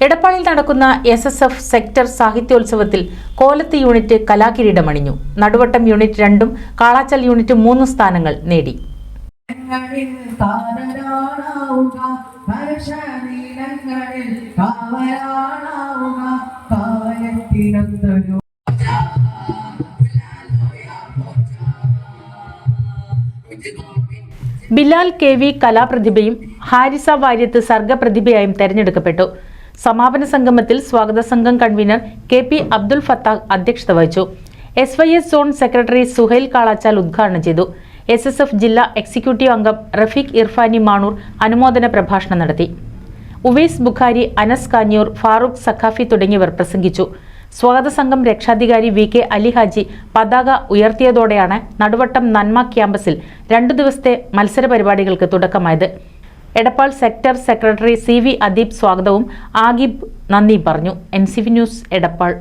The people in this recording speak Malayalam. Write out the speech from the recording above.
എടപ്പാളിൽ നടക്കുന്ന SSF സെക്ടർ സാഹിത്യോത്സവത്തിൽ കോലത്ത് യൂണിറ്റ് കലാകിരീടമണിഞ്ഞു. നടുവട്ടം യൂണിറ്റ് 2ഉം കാളാച്ചൽ യൂണിറ്റ് 3 സ്ഥാനങ്ങൾ നേടി. ബിലാൽ KV കലാപ്രതിഭയും ഹാരിസ വാര്യത്ത് സർഗപ്രതിഭയായും തെരഞ്ഞെടുക്കപ്പെട്ടു. സമാപന സംഗമത്തിൽ സ്വാഗത സംഘം കൺവീനർ KP അബ്ദുൽ ഫത്താഹ് അധ്യക്ഷത വഹിച്ചു. SYS zone secretary Suhail Kalachal ഉദ്ഘാടനം ചെയ്തു. SSF ജില്ലാ എക്സിക്യൂട്ടീവ് അംഗം റഫീഖ് ഇർഫാനി മാണൂർ അനുമോദന പ്രഭാഷണം നടത്തി. ഉവൈസ് ബുഖാരി, അനസ് കാഞ്ഞൂർ, ഫാറൂഖ് സഖാഫി തുടങ്ങിയവർ പ്രസംഗിച്ചു. സ്വാഗത സംഘം രക്ഷാധികാരി VK അലി ഹാജി പതാക ഉയർത്തിയതോടെയാണ് നടുവട്ടം നന്മ ക്യാമ്പസിൽ 2 ദിവസത്തെ മത്സര പരിപാടികൾക്ക് തുടക്കമായത്. Edappal sector secretary CV Adeeb സ്വാഗതവും ആഗിബ് നന്ദി പറഞ്ഞു. NCV news Edappal.